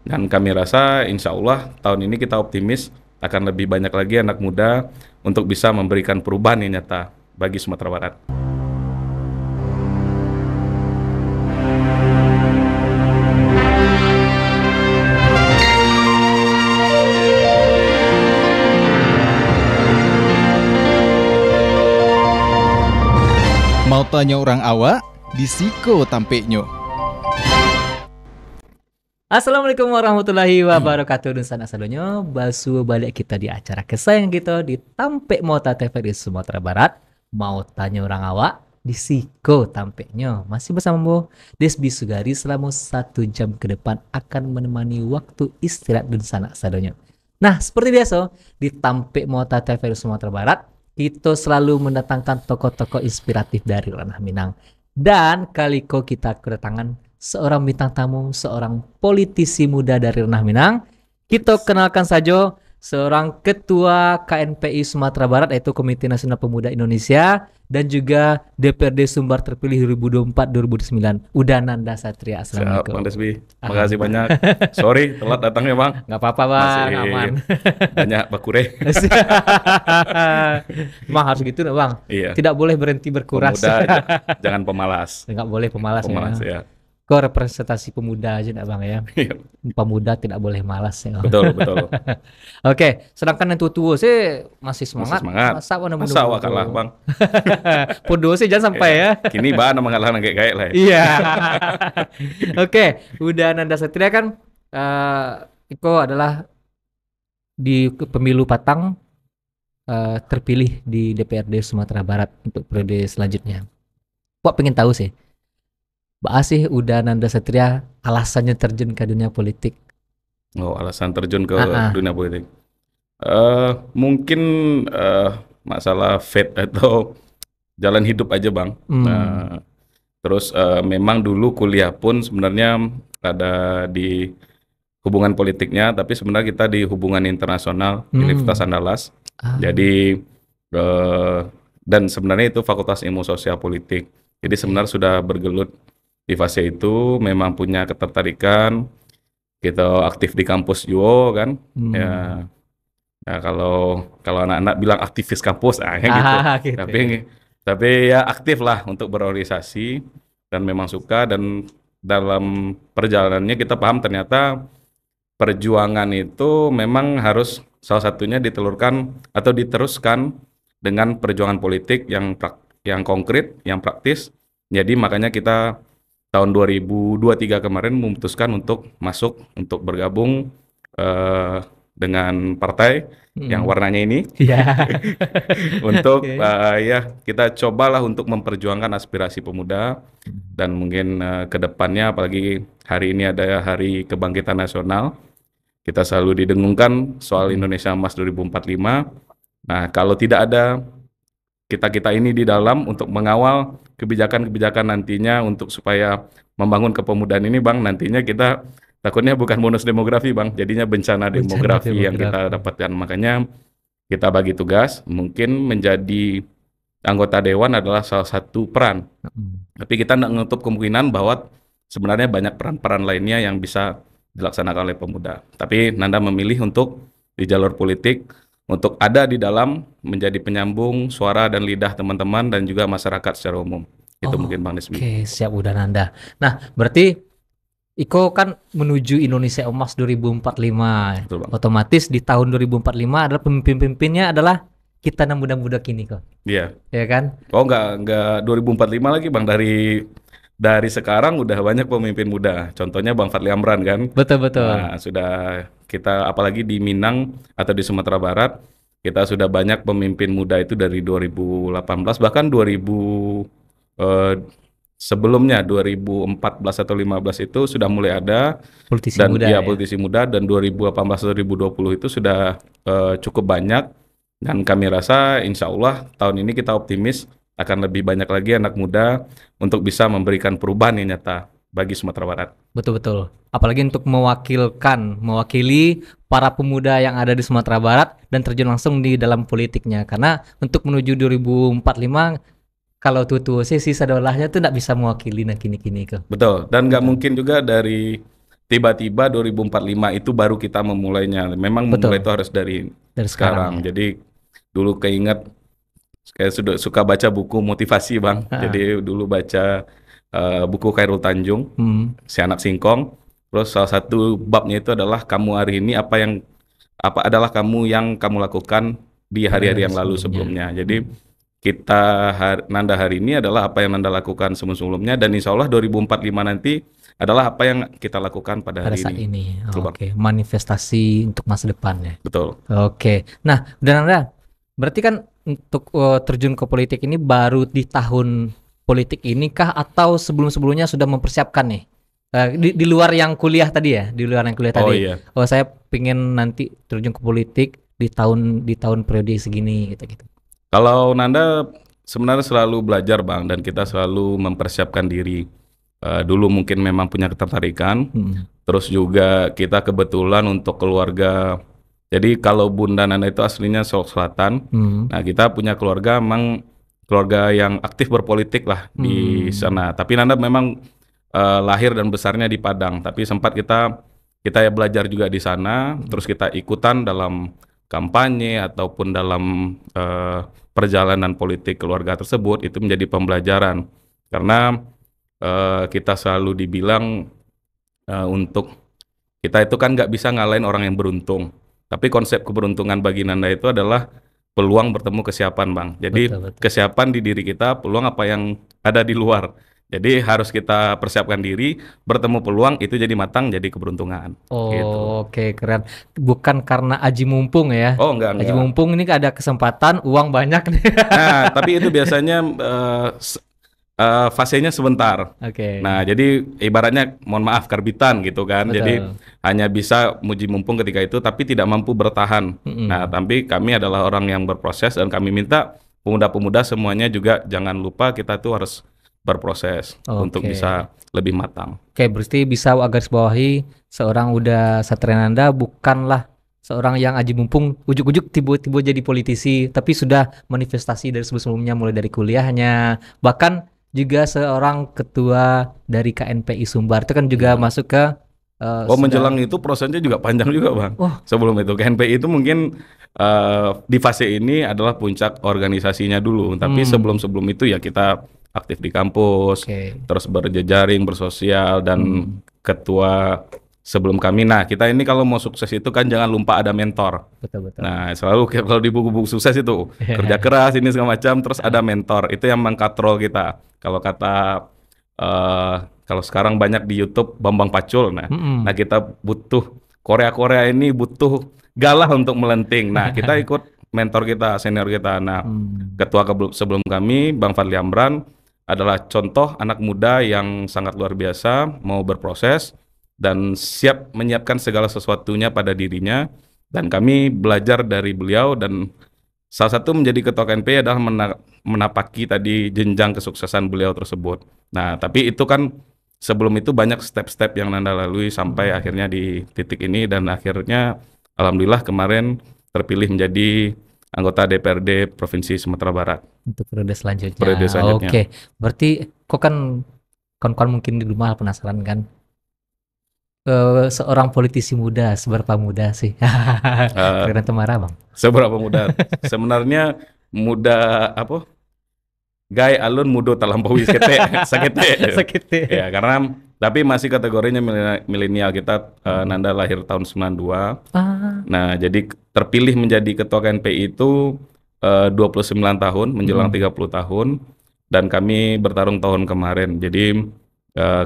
Dan kami rasa insya Allah tahun ini kita optimis akan lebih banyak lagi anak muda untuk bisa memberikan perubahan yang nyata bagi Sumatera Barat. Mau tanya orang awak, disiko tampeknya. Assalamualaikum warahmatullahi wabarakatuh. Dan sana salonyo basu balik kita di acara kesayangan kita di Tampek Mota TVRI Sumatera Barat. Mau tanya orang awak, disiko tampeknya. Masih bersama Bu Desbi Sugari selama 1 jam ke depan akan menemani waktu istirahat dan sana salonyo. Nah, seperti biasa di Tampek Mota TVRI Sumatera Barat kita selalu mendatangkan tokoh-tokoh inspiratif dari ranah Minang. Dan kali ko kita kedatangan seorang bintang tamu, seorang politisi muda dari ranah Minang. Kita kenalkan saja seorang ketua KNPI Sumatera Barat, yaitu Komite Nasional Pemuda Indonesia, dan juga DPRD Sumbar terpilih 2004-2009, Udananda Satria. Siap, Assalamualaikum. Bang Desbi. Makasih banyak. Sorry, telat datangnya, Bang. Nggak apa-apa, Bang. Masih Aman. banyak bakure. Emang harus gitu, Bang. Iya. Tidak boleh berhenti berkuras. Pemuda, jangan pemalas. Nggak boleh pemalas, Pemalas ya. ya. Kok representasi pemuda aja, Bang, ya. Iya. Pemuda tidak boleh malas, ya. Betul, betul. Oke, sedangkan yang tua-tua sih masih semangat. Masih semangat. Masa warna Masa awak kalah, Bang? Podo sih jangan sampai ya. Kini Bang mengalahkan kayak lah. Iya. Oke, udah Nanda Satria kan Iko adalah di pemilu Patang terpilih di DPRD Sumatera Barat untuk periode selanjutnya. Kok pengen tahu sih, sih udah Nanda Satria alasannya terjun ke dunia politik? Oh, alasan terjun ke Ah, ah. dunia politik. Mungkin masalah fate atau jalan hidup aja, Bang. Terus memang dulu kuliah pun sebenarnya ada di hubungan politiknya, tapi sebenarnya kita di hubungan internasional Universitas Andalas. Jadi dan sebenarnya itu Fakultas Ilmu Sosial Politik. Jadi sebenarnya sudah bergelut di fase itu, memang punya ketertarikan. Kita aktif di kampus juga kan. Ya, nah, kalau anak-anak bilang aktivis kampus, gitu. Gitu. Tapi ya aktif lah untuk berorganisasi dan memang suka, dan dalam perjalanannya kita paham ternyata perjuangan itu memang harus salah satunya ditelurkan atau diteruskan dengan perjuangan politik yang konkret, yang praktis. Jadi makanya kita tahun 2023 kemarin memutuskan untuk bergabung dengan partai yang warnanya ini. Ya. Untuk ya kita cobalah untuk memperjuangkan aspirasi pemuda, dan mungkin ke depannya, apalagi hari ini ada Hari Kebangkitan Nasional, kita selalu didengungkan soal Indonesia Emas 2045. Nah, kalau tidak ada kita ini di dalam untuk mengawal kebijakan-kebijakan nantinya untuk supaya membangun kepemudaan ini, Bang, nantinya kita takutnya bukan bonus demografi, Bang, jadinya bencana demografi yang kita dapatkan. Makanya kita bagi tugas, mungkin menjadi anggota dewan adalah salah satu peran. Tapi kita tidak menutup kemungkinan bahwa sebenarnya banyak peran-peran lainnya yang bisa dilaksanakan oleh pemuda. Tapi Nanda memilih untuk di jalur politik, untuk ada di dalam, menjadi penyambung suara dan lidah teman-teman dan juga masyarakat secara umum. Itu mungkin Bang Desmi. Oke, siap udah Nanda. Nah, berarti Iko kan menuju Indonesia Emas 2045. Betul, Bang. Otomatis di tahun 2045 adalah pemimpin-pemimpinnya adalah kita yang muda-muda kini kok. Iya. Ya kan? Oh, enggak 2045 lagi, Bang. Dari sekarang udah banyak pemimpin muda. Contohnya Bang Fadli Amran kan. Betul. Nah, sudah kita apalagi di Minang atau di Sumatera Barat, kita sudah banyak pemimpin muda itu dari 2018, bahkan 2000 sebelumnya 2014 atau 15 itu sudah mulai ada Politisi dan muda ya, ya. politisi muda, dan 2018 2020 itu sudah cukup banyak, dan kami rasa insya Allah tahun ini kita optimis akan lebih banyak lagi anak muda untuk bisa memberikan perubahan yang nyata bagi Sumatera Barat. Betul. Apalagi untuk mewakili para pemuda yang ada di Sumatera Barat dan terjun langsung di dalam politiknya. Karena untuk menuju 2045, kalau tuh sih sisa dolahnya tuh nggak bisa mewakili kini-kini ke. Betul, dan nggak mungkin juga dari tiba-tiba 2045 itu baru kita memulainya. Memang Betul. memulai itu harus dari Dari sekarang. sekarang ya. Jadi dulu keinget kayak sudah suka baca buku motivasi Bang. Heeh. Jadi dulu baca buku Khairul Tanjung, Hmm. Si Anak Singkong. Terus salah satu babnya itu adalah kamu hari ini apa adalah kamu yang kamu lakukan di hari-hari yang lalu sebelumnya. Jadi Nanda hari ini adalah apa yang Nanda lakukan sebelum-sebelumnya, dan insya Allah 2045 nanti adalah apa yang kita lakukan pada Pada hari saat ini. ini. Betul, Bang. Oke, manifestasi untuk masa depan ya. Betul. Oke. Nah, dan Anda berarti kan untuk terjun ke politik ini baru di tahun politik ini kah atau sebelum-sebelumnya sudah mempersiapkan nih? Di luar yang kuliah tadi ya, di luar yang kuliah Oh tadi. iya. Oh, saya pengen nanti terjun ke politik di tahun periode segini gitu. Kalau Nanda sebenarnya selalu belajar Bang, dan kita selalu mempersiapkan diri. Dulu mungkin memang punya ketertarikan, terus juga kita kebetulan untuk keluarga. Jadi kalau Bunda Nanda itu aslinya Solok Selatan. Nah kita punya keluarga memang keluarga yang aktif berpolitik lah di sana. Tapi Nanda memang lahir dan besarnya di Padang. Tapi sempat kita ya belajar juga di sana. Terus kita ikutan dalam kampanye ataupun dalam perjalanan politik keluarga tersebut. Itu menjadi pembelajaran karena kita selalu dibilang untuk kita itu kan nggak bisa ngalahin orang yang beruntung. Tapi konsep keberuntungan bagi Nanda itu adalah peluang bertemu kesiapan Bang. Jadi Betul. kesiapan di diri kita, peluang apa yang ada di luar. Jadi harus kita persiapkan diri, bertemu peluang itu jadi matang, jadi keberuntungan. Gitu. Oke, keren. Bukan karena aji mumpung ya. Oh enggak. Aji mumpung ini ada kesempatan, uang banyak nih. Nah, tapi itu biasanya fasenya sebentar. Oke. Nah, jadi ibaratnya mohon maaf karbitan gitu kan. Betul. Jadi hanya bisa muji mumpung ketika itu tapi tidak mampu bertahan. Nah, tapi kami adalah orang yang berproses dan kami minta pemuda-pemuda semuanya juga jangan lupa kita tuh harus berproses untuk bisa lebih matang. Oke, berarti bisa garis bawahi seorang udah Satria Nanda bukanlah seorang yang aji mumpung ujuk-ujuk tiba-tiba jadi politisi, tapi sudah manifestasi dari sebelum-sebelumnya mulai dari kuliahnya, bahkan juga seorang ketua dari KNPI Sumbar itu kan juga masuk ke menjelang itu prosesnya juga panjang juga Bang. Sebelum itu KNPI itu mungkin di fase ini adalah puncak organisasinya dulu, tapi sebelum itu ya kita aktif di kampus, terus berjejaring, bersosial, dan ketua sebelum kami. Nah, kita ini kalau mau sukses itu kan jangan lupa ada mentor. Betul. Nah, selalu kalau di buku-buku sukses itu kerja keras ini segala macam, terus ada mentor. Itu yang mengkatrol kita. Kalau kata kalau sekarang banyak di YouTube Bambang Pacul. Nah, kita butuh Korea ini butuh galah untuk melenting. Nah, kita ikut mentor kita, senior kita. Nah, ketua sebelum kami Bang Fadli Amran adalah contoh anak muda yang sangat luar biasa, mau berproses dan siap menyiapkan segala sesuatunya pada dirinya, dan kami belajar dari beliau, dan salah satu menjadi ketua KNPI adalah menapaki tadi jenjang kesuksesan beliau tersebut. Nah, tapi itu kan sebelum itu banyak step-step yang Nanda lalui sampai akhirnya di titik ini, dan akhirnya alhamdulillah kemarin terpilih menjadi anggota DPRD Provinsi Sumatera Barat. Untuk periode selanjutnya. Oke, berarti kok kan kawan-kawan mungkin di rumah penasaran kan? Seorang politisi muda, seberapa muda sih? Keren Temara Bang. Seberapa muda? Sebenarnya muda apa? Gai alun mudo talampaui sakete. Ya, karena tapi masih kategorinya milenial. Kita Nanda lahir tahun 92. Nah, jadi terpilih menjadi ketua KNPI itu 29 tahun menjelang 30 tahun, dan kami bertarung tahun kemarin. Jadi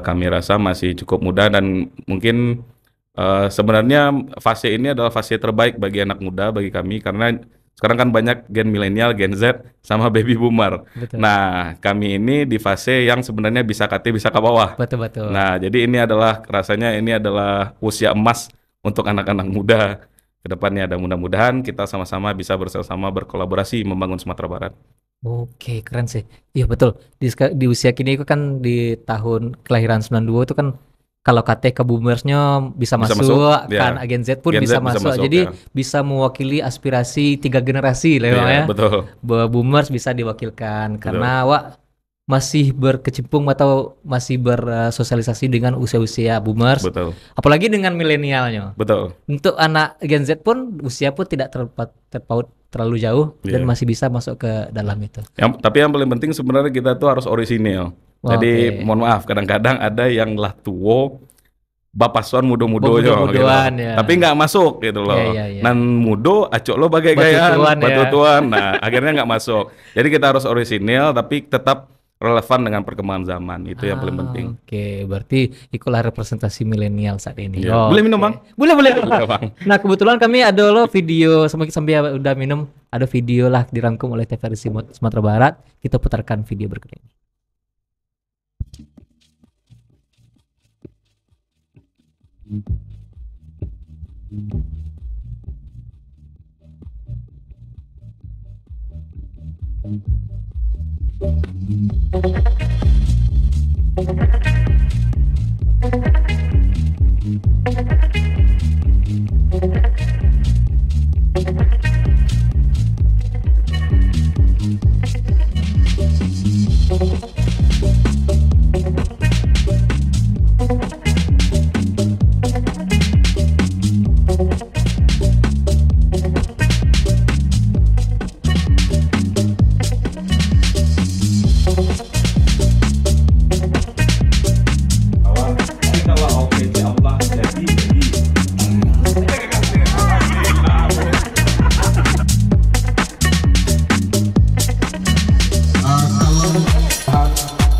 kami rasa masih cukup muda, dan mungkin sebenarnya fase ini adalah fase terbaik bagi anak muda, bagi kami, karena sekarang kan banyak gen milenial, gen Z, sama baby boomer. Betul. Nah, kami ini di fase yang sebenarnya bisa KT, bisa ke bawah. Betul. Nah, jadi ini adalah rasanya ini adalah usia emas untuk anak-anak muda ke depannya. Dan mudah-mudahan kita sama-sama bisa bersama-sama berkolaborasi membangun Sumatera Barat. Oke, keren sih. Iya betul. Di usia kini itu kan di tahun kelahiran 92 itu kan kalau KT ke boomersnya bisa masuk kan, Gen Z pun bisa masuk. Jadi bisa mewakili aspirasi 3 generasi lah ya. Betul. Boomers bisa diwakilkan karena masih berkecimpung atau masih bersosialisasi dengan usia-usia boomers, Betul, apalagi dengan milenialnya. betul. Untuk anak Gen Z pun usia pun tidak terpaut terlalu jauh dan Iya. masih bisa masuk ke dalam itu. Tapi yang paling penting sebenarnya kita tuh harus orisinil. Jadi Oke. mohon maaf, kadang-kadang ada yang lah tua, bapasuan mudo-mudo jo, gitu. Mudo-mudoan, ya. Tapi nggak masuk gitu loh. Iya, iya, iya. Nan mudo, acok lo bagai gayaan, Batutuan, ya. batutuan. Nah, akhirnya nggak masuk. Jadi kita harus orisinil, tapi tetap relevan dengan perkembangan zaman. Itu yang paling penting. Oke, berarti itulah representasi milenial saat ini. Iya. Boleh minum, Bang? Boleh, boleh. Iya, Bang. Nah, kebetulan kami ada loh video sambil udah minum, ada video lah dirangkum oleh TVRI Sumatera Barat. Kita putarkan video berikut ini.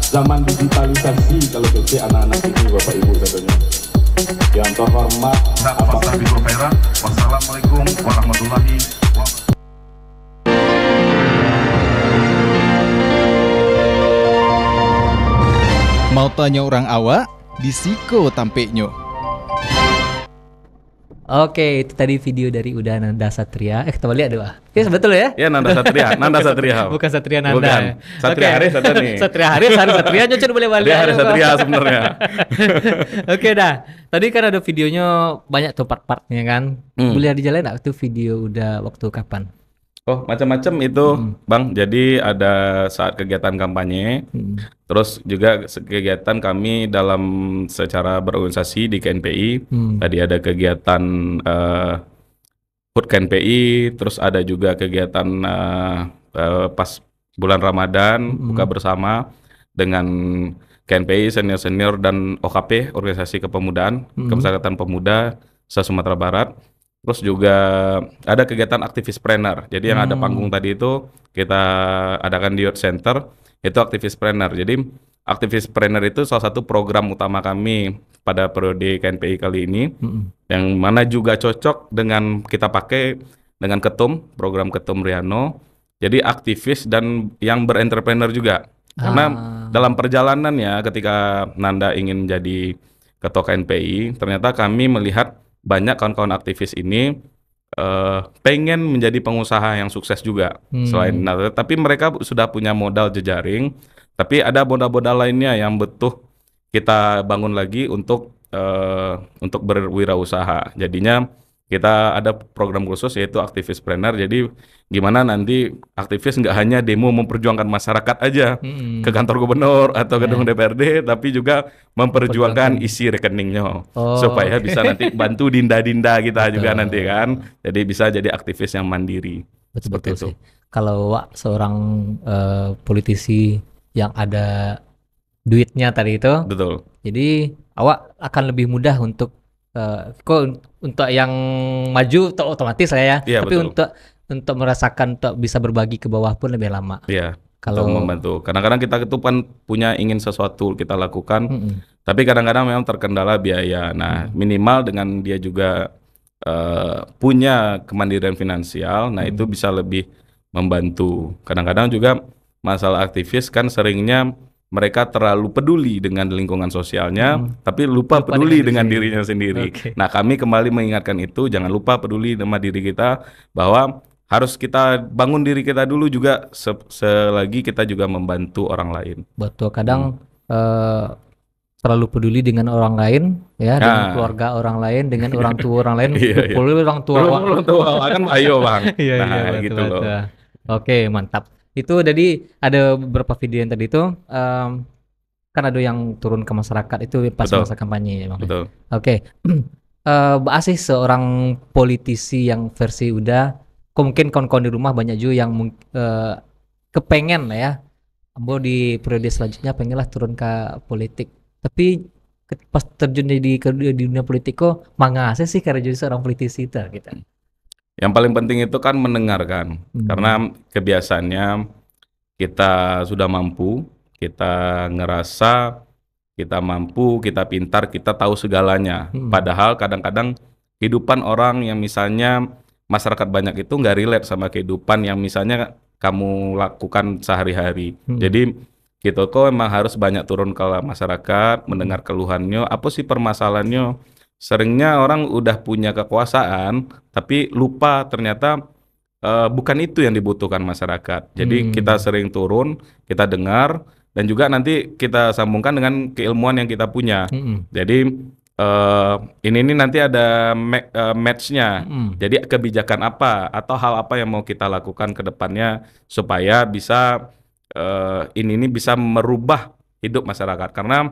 Zaman digitalisasi kalau PC anak-anak ini Bapak Ibu katanya. Yang terhormat Pasar Biro Perak. Wassalamualaikum warahmatullahi wabarakatuh. Mau tanya orang awak, di Siko tampeknya. Oke, itu tadi video dari Uda Nanda Satria. Kita balik ada. Oke, betul ya? Ya, Nanda Satria. Nanda Satria. Bukan Satria Nanda. Bukan. Satria Oke. Haris ada nih. Satria Haris, Satria nyocor boleh balik. Dia Haris Satria sebenarnya. Oke dah. Tadi kan ada videonya banyak tuh part-partnya kan. Boleh dijalanin nggak tuh video udah waktu kapan? Oh, macam-macam itu, Bang. Jadi ada saat kegiatan kampanye, terus juga kegiatan kami dalam secara berorganisasi di KNPI. Tadi ada kegiatan HUT KNPI, terus ada juga kegiatan pas bulan Ramadan, buka bersama dengan KNPI, senior-senior dan OKP, Organisasi Kepemudaan, Kemasyarakatan Pemuda se-Sumatera Barat. Terus juga ada kegiatan aktivispreneur. Jadi yang ada panggung tadi itu kita adakan di Youth Center, itu aktivispreneur. Jadi aktivispreneur itu salah satu program utama kami pada periode KNPI kali ini, yang mana juga cocok dengan kita pakai dengan Ketum, program Ketum Riano. Jadi aktivis dan yang berentrepreneur juga. Karena dalam perjalanannya ketika Nanda ingin menjadi ketua KNPI, ternyata kami melihat banyak kawan-kawan aktivis ini pengen menjadi pengusaha yang sukses juga selain Nanda, tapi mereka sudah punya modal jejaring, tapi ada modal-modal lainnya yang butuh kita bangun lagi untuk berwirausaha. Jadinya kita ada program khusus yaitu aktivispreneur. Jadi gimana nanti aktivis nggak hanya demo memperjuangkan masyarakat aja ke kantor gubernur atau gedung DPRD, tapi juga memperjuangkan isi rekeningnya supaya bisa nanti bantu dinda-dinda kita juga nanti kan. Jadi bisa jadi aktivis yang mandiri. Betul sih. Kalau Wak seorang politisi yang ada duitnya tadi itu, betul. Jadi awak akan lebih mudah untuk untuk yang maju otomatis lah ya. Iya, tapi betul. untuk merasakan untuk bisa berbagi ke bawah pun lebih lama. Iya. Kalau untuk membantu. Kadang-kadang kita itu kan punya ingin sesuatu kita lakukan, tapi kadang-kadang memang terkendala biaya. Nah, minimal dengan dia juga punya kemandirian finansial, nah itu bisa lebih membantu. Kadang-kadang juga masalah aktivis kan seringnya mereka terlalu peduli dengan lingkungan sosialnya, tapi lupa peduli dengan dirinya sendiri. Okay. Nah, kami kembali mengingatkan itu, jangan lupa peduli sama diri kita, bahwa harus kita bangun diri kita dulu juga selagi kita juga membantu orang lain. Betul, kadang terlalu peduli dengan orang lain, ya, dengan keluarga orang lain, dengan orang tua orang lain, orang tua kan ayo Bang. Iya, nah, betul, gitu betul. loh. Oke, mantap. Itu jadi ada beberapa video yang tadi itu kan ada yang turun ke masyarakat itu pas Betul. masa kampanye ya, Bang. Betul. Oke. Mbak Asih seorang politisi yang versi udah, mungkin kawan-kawan di rumah banyak juga yang kepengen lah ya, Ambo di periode selanjutnya pengenlah turun ke politik. Tapi pas terjun di dunia politik kok mangase sih karena jadi seorang politisi itu gitu. Yang paling penting itu kan mendengarkan, karena kebiasaannya kita sudah mampu, kita ngerasa kita mampu, kita pintar, kita tahu segalanya. Padahal kadang-kadang kehidupan orang yang misalnya masyarakat banyak itu nggak relate sama kehidupan yang misalnya kamu lakukan sehari-hari. Jadi kita kok emang harus banyak turun ke masyarakat, mendengar keluhannya, apa sih permasalahannya. Seringnya orang udah punya kekuasaan, tapi lupa ternyata bukan itu yang dibutuhkan masyarakat. Jadi kita sering turun, kita dengar, dan juga nanti kita sambungkan dengan keilmuan yang kita punya. Jadi ini nanti ada match-nya. Jadi kebijakan apa atau hal apa yang mau kita lakukan ke depannya supaya bisa ini bisa merubah hidup masyarakat. Karena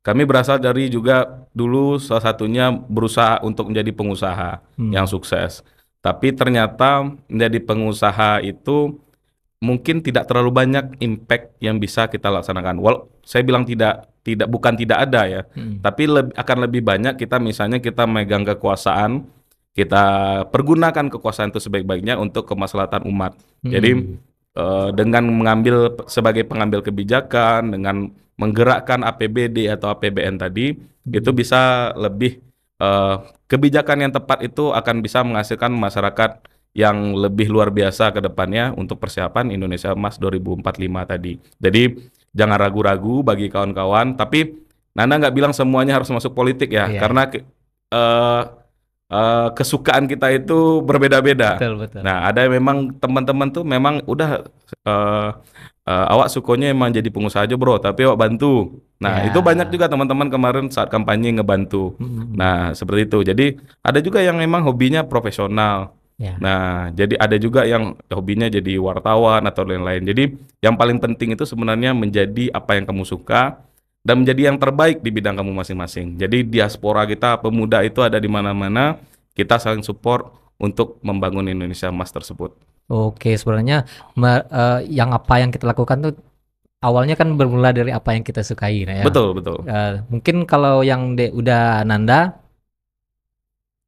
kami berasal dari juga dulu salah satunya berusaha untuk menjadi pengusaha yang sukses. Tapi ternyata menjadi pengusaha itu mungkin tidak terlalu banyak impact yang bisa kita laksanakan. Saya bilang bukan tidak ada ya, tapi akan lebih banyak kita misalnya kita megang kekuasaan, kita pergunakan kekuasaan itu sebaik-baiknya untuk kemaslahatan umat. Jadi dengan mengambil sebagai pengambil kebijakan, dengan menggerakkan APBD atau APBN tadi, itu bisa lebih kebijakan yang tepat itu akan bisa menghasilkan masyarakat yang lebih luar biasa ke depannya untuk persiapan Indonesia Emas 2045 tadi. Jadi jangan ragu-ragu bagi kawan-kawan, tapi Nanda nggak bilang semuanya harus masuk politik ya, karena kesukaan kita itu berbeda-beda. Betul. Nah, ada memang teman-teman tuh memang udah awak sukanya emang jadi pengusaha aja bro, tapi awak bantu. Nah, itu banyak juga teman-teman kemarin saat kampanye ngebantu. Nah, seperti itu. Jadi ada juga yang memang hobinya profesional. Nah, jadi ada juga yang hobinya jadi wartawan atau lain-lain. Jadi yang paling penting itu sebenarnya menjadi apa yang kamu suka dan menjadi yang terbaik di bidang kamu masing-masing. Jadi diaspora kita, pemuda itu ada di mana-mana, kita saling support untuk membangun Indonesia Emas tersebut. Oke, sebenarnya yang apa yang kita lakukan tuh awalnya kan bermula dari apa yang kita sukai, nah ya. Betul. Mungkin kalau yang udah Nanda,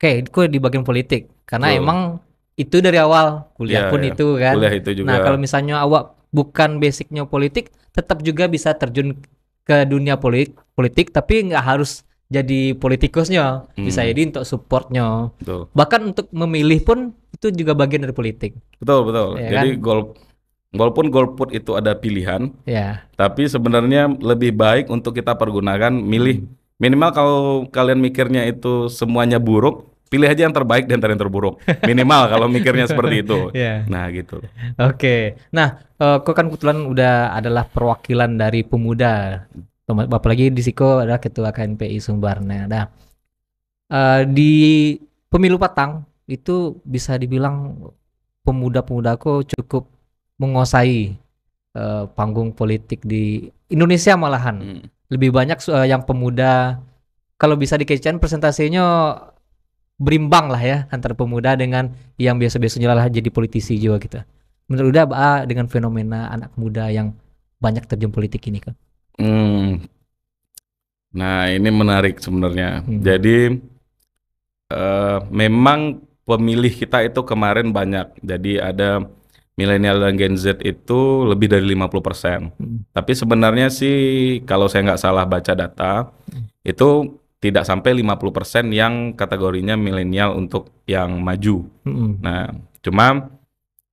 aku di bagian politik, karena emang itu dari awal kuliah pun itu kan. Kuliah itu juga. Nah, kalau misalnya awak bukan basicnya politik, tetap juga bisa terjun ke dunia politik, tapi nggak harus jadi politikusnya, bisa jadi untuk supportnya. Betul. Bahkan untuk memilih pun itu juga bagian dari politik. Betul. Ya, Jadi kan? walaupun golput itu ada pilihan, ya, tapi sebenarnya lebih baik untuk kita pergunakan milih. Minimal kalau kalian mikirnya itu semuanya buruk, pilih aja yang terbaik dan yang terburuk. Minimal kalau mikirnya seperti itu. Nah gitu. Oke. Nah, kok kan kebetulan udah adalah perwakilan dari pemuda. Apalagi di Siko adalah ketua KNPI Sumbarnya. Nah, di pemilu Patang itu bisa dibilang pemuda-pemuda kok cukup menguasai panggung politik di Indonesia malahan. Lebih banyak yang pemuda, kalau bisa dikaitkan presentasinya berimbang lah ya antara pemuda dengan yang biasa-biasanya lah jadi politisi juga gitu. Menurut Uda dengan fenomena anak muda yang banyak terjun politik ini kan? Nah ini menarik sebenarnya. Jadi memang pemilih kita itu kemarin banyak. Jadi ada milenial dan Gen Z itu lebih dari 50%. Tapi sebenarnya sih kalau saya nggak salah baca data, itu tidak sampai 50% yang kategorinya milenial untuk yang maju. Nah,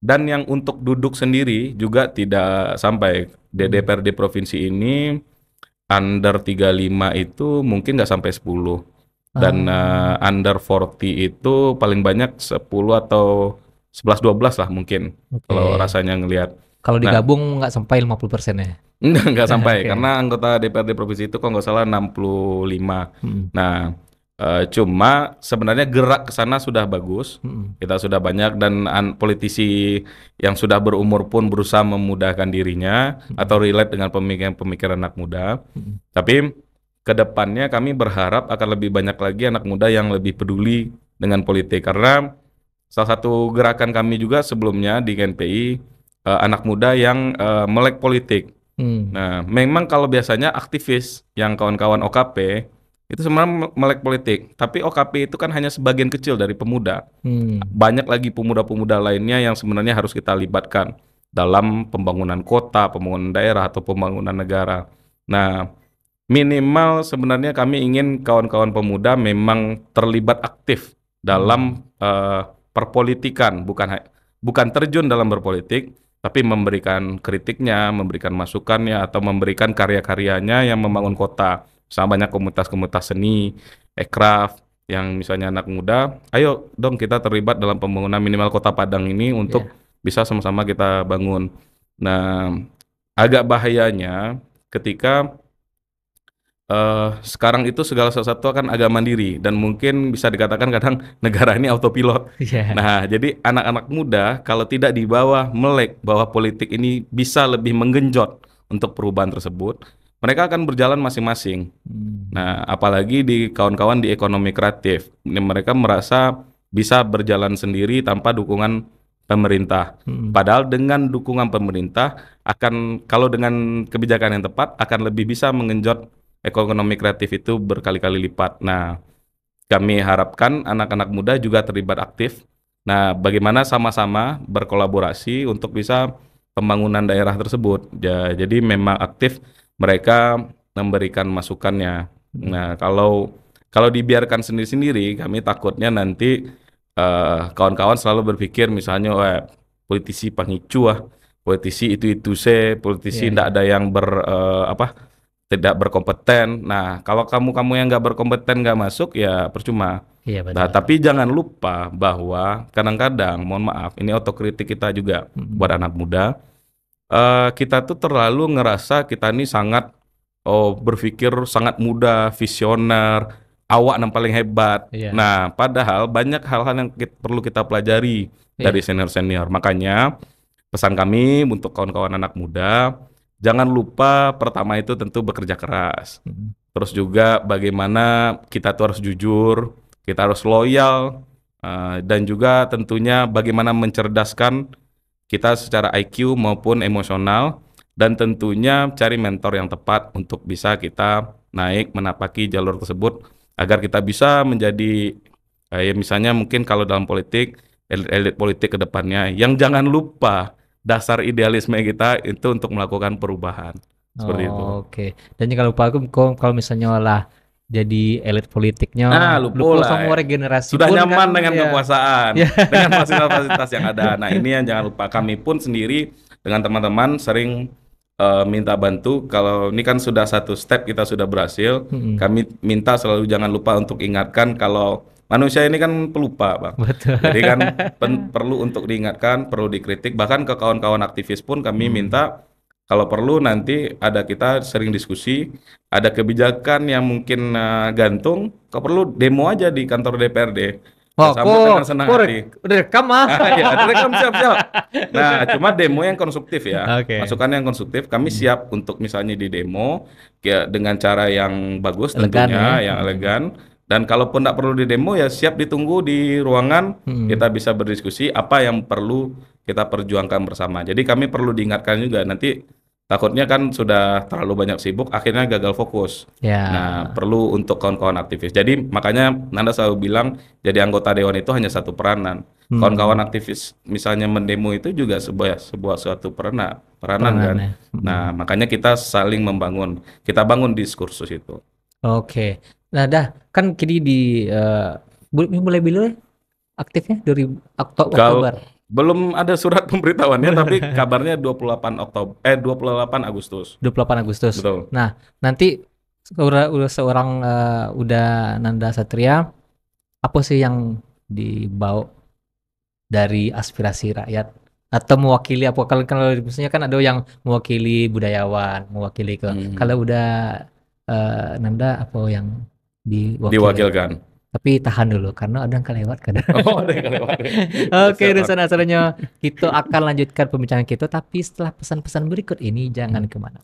dan yang untuk duduk sendiri juga tidak sampai. DPRD provinsi ini under 35 itu mungkin nggak sampai 10. Dan under 40 itu paling banyak 10 atau 11-12 lah mungkin. Kalau rasanya ngelihat. Kalau digabung nggak sampai 50% ya? Nggak sampai, karena anggota DPRD provinsi itu kalau nggak salah 65. Nah, Cuma sebenarnya gerak ke sana sudah bagus. Kita sudah banyak dan politisi yang sudah berumur pun berusaha memudahkan dirinya atau relate dengan pemikiran-pemikiran anak muda. Tapi ke depannya kami berharap akan lebih banyak lagi anak muda yang lebih peduli dengan politik. Karena salah satu gerakan kami juga sebelumnya di GNPI, anak muda yang melek politik. Nah, memang kalau biasanya aktivis yang kawan-kawan OKP itu sebenarnya melek politik, tapi OKP itu kan hanya sebagian kecil dari pemuda. Banyak lagi pemuda-pemuda lainnya yang sebenarnya harus kita libatkan dalam pembangunan kota, pembangunan daerah, atau pembangunan negara. Nah, minimal sebenarnya kami ingin kawan-kawan pemuda memang terlibat aktif dalam perpolitikan, bukan terjun dalam berpolitik, tapi memberikan kritiknya, memberikan masukannya, atau memberikan karya-karyanya yang membangun kota. Sama banyak komunitas-komunitas seni, ekraf, yang misalnya anak muda, ayo dong kita terlibat dalam pembangunan minimal kota Padang ini untuk bisa sama-sama kita bangun. Nah, agak bahayanya ketika sekarang itu segala sesuatu akan agak mandiri dan mungkin bisa dikatakan kadang negara ini autopilot. Nah, jadi anak-anak muda kalau tidak dibawa melek bahwa politik ini bisa lebih menggenjot untuk perubahan tersebut, mereka akan berjalan masing-masing. Nah, apalagi di kawan-kawan di ekonomi kreatif, mereka merasa bisa berjalan sendiri tanpa dukungan pemerintah. Padahal dengan dukungan pemerintah kalau dengan kebijakan yang tepat akan lebih bisa menggenjot ekonomi kreatif itu berkali-kali lipat. Nah, kami harapkan anak-anak muda juga terlibat aktif. Nah, bagaimana sama-sama berkolaborasi untuk bisa pembangunan daerah tersebut. Jadi memang aktif mereka memberikan masukannya. Nah, kalau dibiarkan sendiri-sendiri, kami takutnya nanti kawan-kawan selalu berpikir misalnya, politisi panghicu politisi itu politisi tidak ada yang tidak berkompeten. Nah, kalau kamu yang nggak berkompeten nggak masuk ya percuma. Nah, tapi jangan lupa bahwa kadang-kadang, mohon maaf, ini otokritik kita juga buat anak muda. Kita tuh terlalu ngerasa kita ini sangat berpikir sangat muda, visioner, awak yang paling hebat. Nah, padahal banyak hal-hal yang perlu kita pelajari dari senior-senior. Makanya pesan kami untuk kawan-kawan anak muda, jangan lupa pertama itu tentu bekerja keras. Terus juga bagaimana kita tuh harus jujur, kita harus loyal, dan juga tentunya bagaimana mencerdaskan kita secara IQ maupun emosional, dan tentunya cari mentor yang tepat untuk bisa kita naik menapaki jalur tersebut agar kita bisa menjadi misalnya mungkin kalau dalam politik, elit politik ke depannya, yang jangan lupa dasar idealisme kita itu untuk melakukan perubahan. Seperti itu. Oke. Dan jangan lupa kalau misalnya lah jadi elit politiknya, lupa semua regenerasi sudah pun nyaman kan, dengan kekuasaan, dengan fasilitas-fasilitas yang ada. Nah, ini yang jangan lupa. Kami pun sendiri dengan teman-teman sering minta bantu. Kalau ini kan sudah satu step kita sudah berhasil, kami minta selalu jangan lupa untuk ingatkan kalau manusia ini kan pelupa, Bang. Betul. Jadi kan perlu untuk diingatkan, perlu dikritik. Bahkan ke kawan-kawan aktivis pun kami minta kalau perlu nanti kita sering diskusi, ada kebijakan yang mungkin gantung, kalau perlu demo aja di kantor DPRD. Dengan senang hati. Udah rekam Ya, direkam siap-siap. Nah, cuma demo yang konstruktif ya. Masukan yang konstruktif, kami siap untuk misalnya di demo dengan cara yang bagus tentunya, yang elegan. Dan kalaupun tidak perlu di demo ya siap ditunggu di ruangan, kita bisa berdiskusi apa yang perlu kita perjuangkan bersama. Jadi kami perlu diingatkan juga, nanti takutnya kan sudah terlalu banyak sibuk, akhirnya gagal fokus. Nah, perlu untuk kawan-kawan aktivis. Jadi makanya Nanda selalu bilang, jadi anggota dewan itu hanya satu peranan. Kawan-kawan aktivis misalnya mendemo itu juga sebuah suatu peranan kan. Nah, makanya kita saling membangun. Kita bangun diskursus itu. Oke. Nah, kan kini mulai bilu aktifnya dari Oktober. Belum ada surat pemberitahuannya, tapi kabarnya 28 Agustus. 28 Agustus. Betul. Nah, nanti seorang udah Nanda Satria, apa sih yang dibawa dari aspirasi rakyat atau mewakili apa? Kalau misalnya kan ada yang mewakili budayawan, mewakili kalau udah Nanda apa yang diwakilkan? Tapi tahan dulu karena ada yang kelewat kadang. Oh, ada yang kelewat. Oke, Siap, Bang. dosen asalnya kita akan lanjutkan pembicaraan kita, tapi setelah pesan-pesan berikut ini jangan kemana.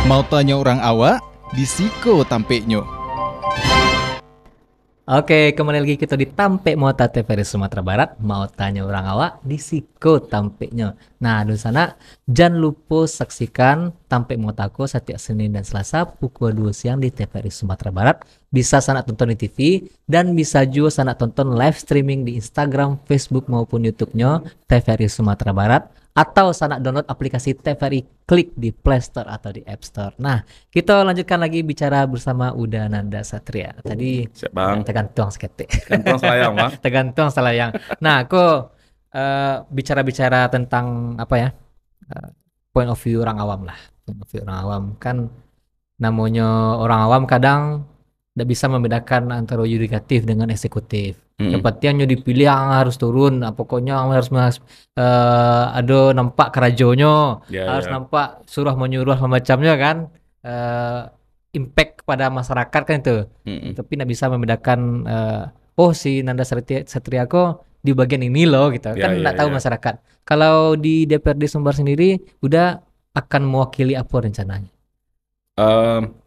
Mau tanya orang awak? Di Siko tampeknya. Oke, kembali lagi kita di Tampek Mota TVRI Sumatera Barat. Mau tanya orang awak di Siko tampeknya. Nah, di sana jangan lupa saksikan Tampek Motaku setiap Senin dan Selasa pukul 2 siang di TVRI Sumatera Barat. Bisa sana tonton di TV dan bisa juga sana tonton live streaming di Instagram, Facebook maupun YouTube-nya TVRI Sumatera Barat. Atau sana download aplikasi TVRI Klik di Play Store atau di App Store. Nah, kita lanjutkan lagi bicara bersama Udananda Satria. Tadi Siap, Bang. tergantung seketik. Kantong selayang, Bang. Tergantung selayang. Nah, aku bicara-bicara tentang apa ya? Point of view orang awam lah. Point of view orang awam kan namanya orang awam kadang tidak bisa membedakan antara yudikatif dengan eksekutif. Yang penting yang dipilih yang harus turun. Nah, pokoknya yang harus ada nampak kerajonya, Ya, harus ya. nampak suruh menyuruh macamnya kan. Impact kepada masyarakat kan itu. Tapi tidak bisa membedakan oh si Nanda Satria kok di bagian ini loh gitu. Ya, Kan ya, tidak tahu ya. masyarakat. Kalau di DPRD Sumbar sendiri udah akan mewakili apa rencananya?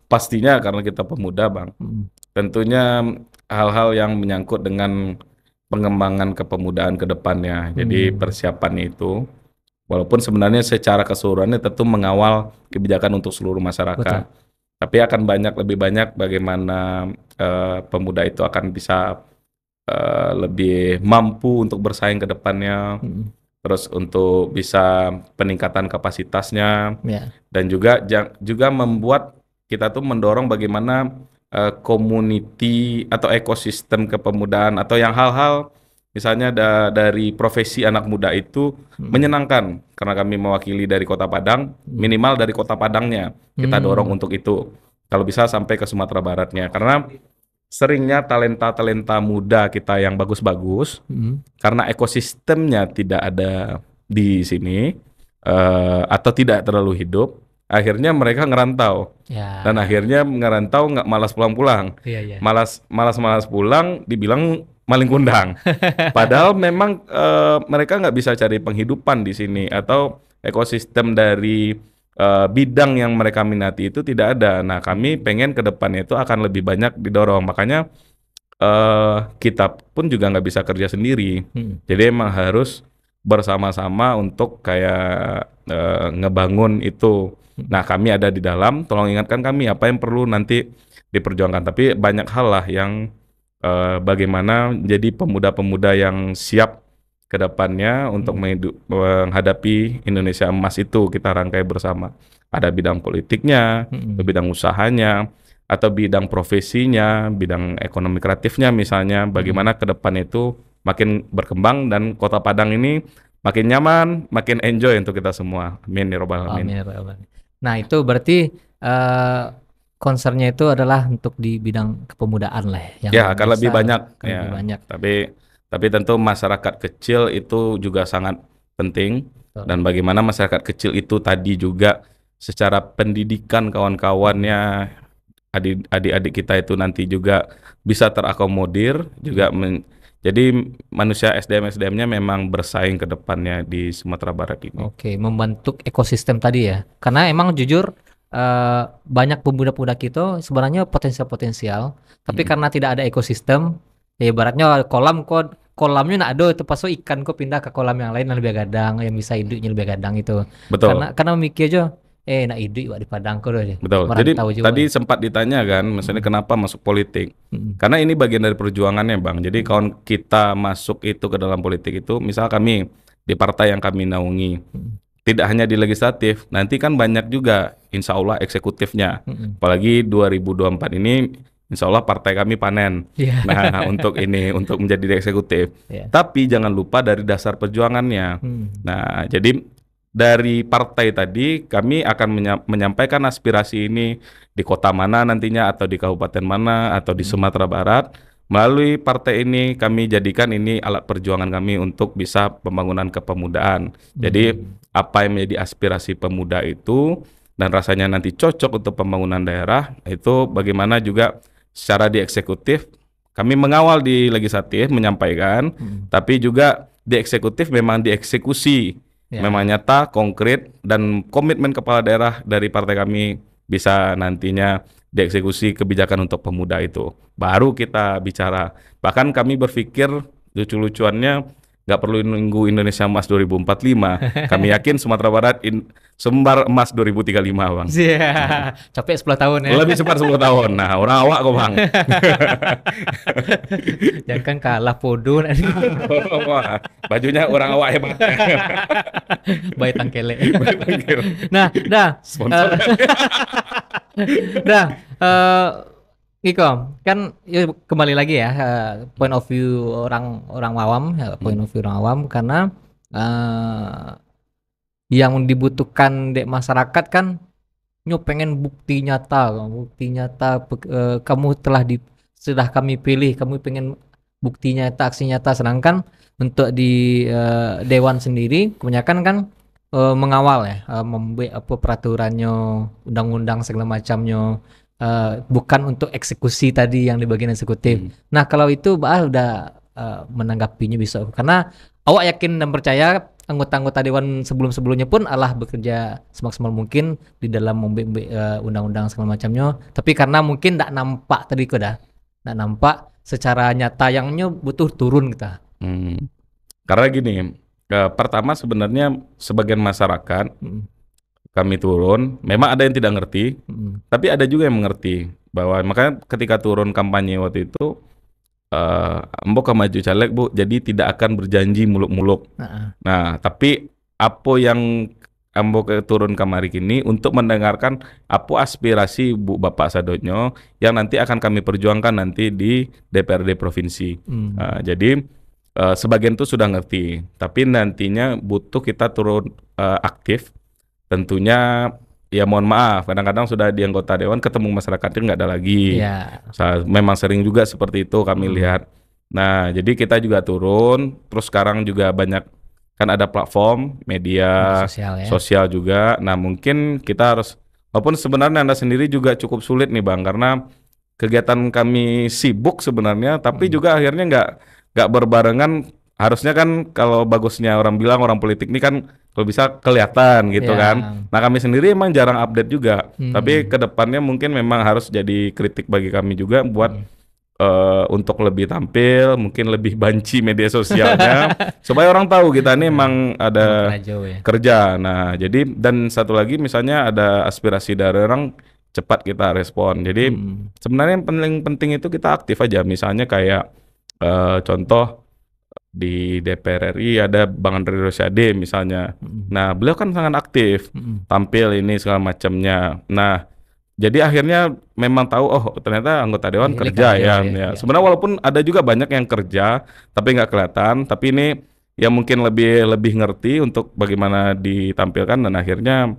Pastinya karena kita pemuda, Bang. Tentunya hal-hal yang menyangkut dengan pengembangan kepemudaan ke depannya. Jadi persiapannya itu, walaupun sebenarnya secara keseluruhannya tentu mengawal kebijakan untuk seluruh masyarakat. Betul. Tapi akan lebih banyak bagaimana pemuda itu akan bisa lebih mampu untuk bersaing ke depannya, terus untuk bisa peningkatan kapasitasnya, Ya. dan juga membuat kita tuh mendorong bagaimana community atau ekosistem kepemudaan atau yang hal-hal misalnya dari profesi anak muda itu menyenangkan karena kami mewakili dari Kota Padang, minimal dari Kota Padangnya kita dorong untuk itu. Kalau bisa sampai ke Sumatera Baratnya karena seringnya talenta-talenta muda kita yang bagus-bagus karena ekosistemnya tidak ada di sini atau tidak terlalu hidup, akhirnya mereka ngerantau. Ya. Dan akhirnya ngerantau nggak malas pulang-pulang. Iya, iya. Malas pulang dibilang maling kundang. Padahal memang mereka nggak bisa cari penghidupan di sini atau ekosistem dari bidang yang mereka minati itu tidak ada. Nah, kami pengen ke depannya itu akan lebih banyak didorong. Makanya kita pun juga nggak bisa kerja sendiri. Jadi emang harus bersama-sama untuk kayak ngebangun itu. Nah, kami ada di dalam, tolong ingatkan kami apa yang perlu nanti diperjuangkan. Tapi banyak hal lah yang bagaimana jadi pemuda-pemuda yang siap ke depannya untuk menghadapi Indonesia Emas itu kita rangkai bersama. Ada bidang politiknya, ada bidang usahanya, atau bidang profesinya, bidang ekonomi kreatifnya misalnya, bagaimana ke depan itu makin berkembang dan Kota Padang ini makin nyaman, makin enjoy untuk kita semua. Amin ya robbal alamin. Amin ya rabbal alamin. Nah, itu berarti concernnya itu adalah untuk di bidang kepemudaan lah yang Ya, akan lebih bisa- banyak. akan Ya. lebih banyak. Tapi tentu masyarakat kecil itu juga sangat penting. Betul. Dan bagaimana masyarakat kecil itu tadi juga secara pendidikan kawan-kawannya, adik-adik kita itu nanti juga bisa terakomodir, juga jadi manusia SDM-nya memang bersaing ke depannya di Sumatera Barat ini. Oke, membentuk ekosistem tadi ya. Karena emang jujur banyak pemuda-pemuda kita sebenarnya potensial, tapi karena tidak ada ekosistem, ya ibaratnya kolamnya nak ada itu pas ikan kok pindah ke kolam yang lain yang lebih gadang, yang bisa hidupnya lebih gadang itu. Betul. Karena mikir aja, nak hidup di Padang kok deh. Betul. Jadi Merantau juga. tadi sempat ditanya kan, misalnya kenapa masuk politik? Karena ini bagian dari perjuangannya, Bang. Jadi kalau kita masuk itu ke dalam politik itu, misal kami di partai yang kami naungi, tidak hanya di legislatif, nanti kan banyak juga insya Allah eksekutifnya. Apalagi 2024 ini insya Allah partai kami panen. Iya. Nah, untuk menjadi di eksekutif. Iya. Tapi jangan lupa dari dasar perjuangannya. Nah, jadi dari partai tadi kami akan menyampaikan aspirasi ini di kota mana nantinya atau di kabupaten mana atau di Sumatera Barat. Melalui partai ini kami jadikan ini alat perjuangan kami untuk bisa pembangunan kepemudaan. Jadi apa yang menjadi aspirasi pemuda itu dan rasanya nanti cocok untuk pembangunan daerah, itu bagaimana juga secara di eksekutif kami mengawal di legislatif menyampaikan, tapi juga di eksekutif memang dieksekusi, Ya. memang nyata, konkret, dan komitmen kepala daerah dari partai kami bisa nantinya dieksekusi kebijakan untuk pemuda itu. Baru kita bicara. Bahkan kami berpikir lucu-lucuannya nggak perlu nunggu Indonesia Emas 2045. Kami yakin Sumatera Barat sumber emas 2035, Bang. Iya, capek 10 tahun ya. Lebih cepat 10 tahun. Nah, orang awak kok, Bang. Jangan kan kalah podo nanti. Wah, bajunya orang awak hebat. Bayi tangkele. Nah, dah. Sponsor. Dah. Iko, kan ya, kembali lagi ya, point of view orang awam, point of view orang awam, karena yang dibutuhkan di masyarakat kan pengen bukti nyata, kamu sudah kami pilih, kamu pengen bukti nyata, aksi nyata, sedangkan untuk di Dewan sendiri kebanyakan kan mengawal ya, membuat apa peraturannya, undang-undang segala macamnya, bukan untuk eksekusi tadi yang di bagian eksekutif. Nah kalau itu udah menanggapinya bisa, karena awak yakin dan percaya anggota-anggota Dewan sebelum-sebelumnya pun Allah bekerja semaksimal mungkin di dalam membuat undang-undang segala macamnya, tapi karena mungkin tidak nampak tadi nggak nampak secara nyata yangnya butuh turun kita. Karena gini, pertama sebenarnya sebagian masyarakat kami turun, memang ada yang tidak ngerti, tapi ada juga yang mengerti bahwa makanya ketika turun kampanye waktu itu, Mbok maju caleg Bu, jadi tidak akan berjanji muluk-muluk. Nah, tapi apa yang Mbok turun kemari kini untuk mendengarkan apa aspirasi Bu Bapak Sadonyo yang nanti akan kami perjuangkan nanti di DPRD provinsi. Jadi sebagian itu sudah ngerti, tapi nantinya butuh kita turun aktif. Tentunya ya mohon maaf, kadang-kadang sudah di anggota dewan ketemu masyarakatnya nggak ada lagi. Memang sering juga seperti itu kami lihat. Nah, jadi kita juga turun, terus sekarang juga banyak kan ada platform media sosial juga. Nah, mungkin kita harus, walaupun sebenarnya Anda sendiri juga cukup sulit nih Bang, karena kegiatan kami sibuk sebenarnya, tapi juga akhirnya nggak berbarengan. Harusnya kan kalau bagusnya orang bilang orang politik ini kan kalau bisa kelihatan gitu kan. Nah kami sendiri emang jarang update juga. Tapi kedepannya mungkin memang harus jadi kritik bagi kami juga buat untuk lebih tampil, mungkin lebih banci media sosialnya supaya orang tahu kita ini emang ada kerja. Nah jadi dan satu lagi misalnya ada aspirasi dari orang cepat kita respon. Jadi sebenarnya yang paling penting itu kita aktif aja. Misalnya kayak contoh di DPR RI ada Bang Andre Rosiade misalnya. Nah, beliau kan sangat aktif tampil ini segala macamnya. Nah, jadi akhirnya memang tahu oh ternyata anggota dewan kerja ya. Sebenarnya walaupun ada juga banyak yang kerja tapi nggak kelihatan, tapi ini yang mungkin lebih ngerti untuk bagaimana ditampilkan dan akhirnya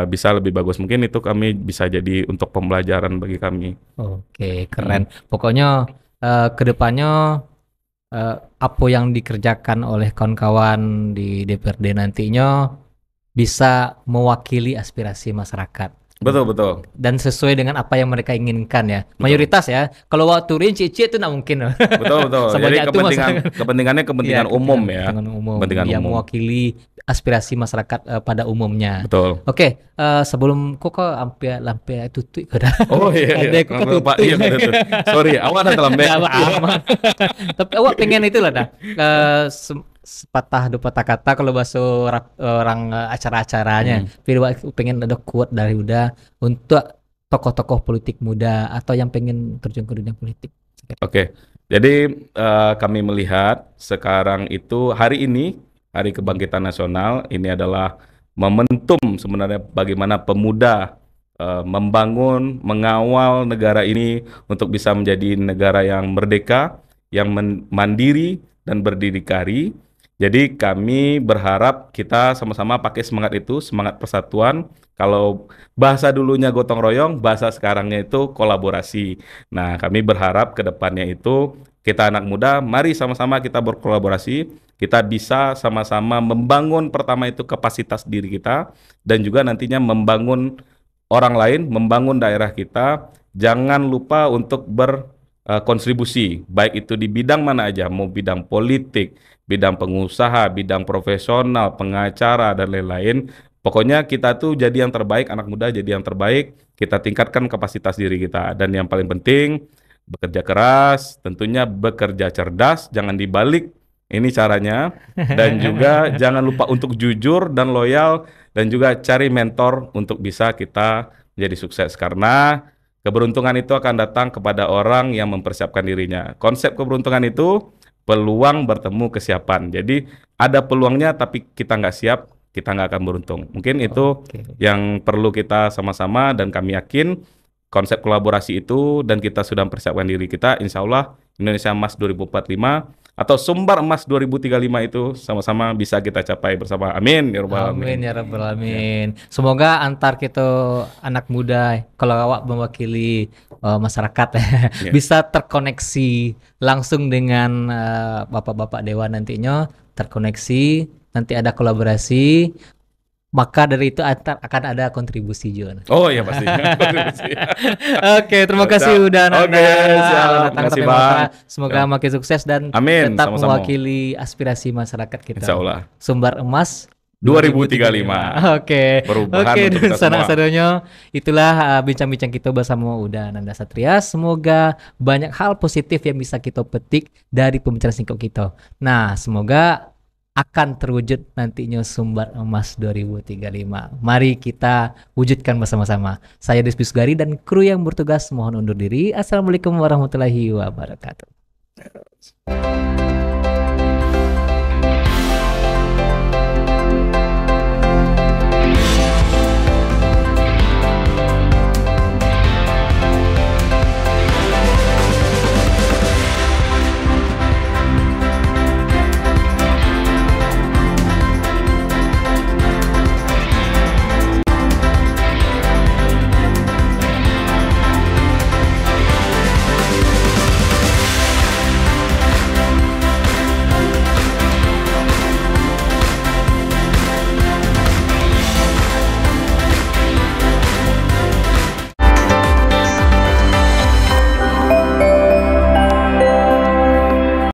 bisa lebih bagus. Mungkin itu kami bisa jadi untuk pembelajaran bagi kami. Oke, keren. Pokoknya kedepannya apa yang dikerjakan oleh kawan-kawan di DPRD nantinya bisa mewakili aspirasi masyarakat. Betul. Dan sesuai dengan apa yang mereka inginkan ya. Mayoritas ya. Kalau waktu rinci itu nggak mungkin. Betul. Jadi kepentingannya kepentingan umum ya. Kepentingan umum yang mewakili aspirasi masyarakat pada umumnya. Betul. Oke, sebelum kok lampe tutup kada. Oh iya. Ada kok tutup. Sorry, awak ada lampe. Tapi awak pengen itu lah dah. Sepatah dua patah kata kalau bahasa orang acara-acaranya. Tapi pengen ada quote dari Uda untuk tokoh-tokoh politik muda atau yang pengen terjun ke dunia politik. Oke. Jadi kami melihat sekarang itu hari ini Hari Kebangkitan Nasional ini adalah momentum sebenarnya bagaimana pemuda membangun, mengawal negara ini untuk bisa menjadi negara yang merdeka, yang mandiri dan berdikari, Jadi kami berharap kita sama-sama pakai semangat itu, semangat persatuan. Kalau bahasa dulunya gotong royong, bahasa sekarangnya itu kolaborasi. Nah, kami berharap ke depannya itu kita anak muda, mari sama-sama kita berkolaborasi. Kita bisa sama-sama membangun pertama itu kapasitas diri kita dan juga nantinya membangun orang lain, membangun daerah kita. Jangan lupa untuk berkontribusi, baik itu di bidang mana aja, mau bidang politik, bidang pengusaha, bidang profesional, pengacara, dan lain-lain. Pokoknya kita tuh jadi yang terbaik, anak muda jadi yang terbaik, kita tingkatkan kapasitas diri kita. Dan yang paling penting, bekerja keras, tentunya bekerja cerdas, jangan dibalik, ini caranya. Dan juga jangan lupa untuk jujur dan loyal, dan juga cari mentor untuk bisa kita menjadi sukses. Karena keberuntungan itu akan datang kepada orang yang mempersiapkan dirinya. Konsep keberuntungan itu peluang bertemu kesiapan. Jadi ada peluangnya tapi kita nggak siap, kita nggak akan beruntung. Mungkin itu Oke. yang perlu kita sama-sama dan kami yakin konsep kolaborasi itu dan kita sudah mempersiapkan diri kita, insya Allah Indonesia Emas 2045 atau Sumbar Emas 2035 itu sama-sama bisa kita capai bersama. Amin ya rabbal Amin alamin. ya rabbal alamin. Semoga antar kita anak muda, kalau awak mewakili masyarakat Ya. bisa terkoneksi langsung dengan bapak-bapak dewan nantinya, terkoneksi, nanti ada kolaborasi, maka dari itu akan ada kontribusi juga. Oh iya pasti. Kontribusi. Oke, terima Siap. kasih udah Oke, siap. datang Makasih, ke Mota. Bang. Semoga Ya. makin sukses dan Amin, tetap sama-sama. mewakili aspirasi masyarakat kita. Insya Allah. Sumbar Emas 2035. Oke. Perubahan Oke, untuk kita sanak semua. sadonyo. Itulah bincang-bincang kita bersama Uda Nanda Satria. Semoga banyak hal positif yang bisa kita petik dari pembicaraan singkat kita. Nah, semoga akan terwujud nantinya Sumbar Emas 2035. Mari kita wujudkan bersama-sama. Saya Despi Sugari dan kru yang bertugas mohon undur diri. Assalamualaikum warahmatullahi wabarakatuh.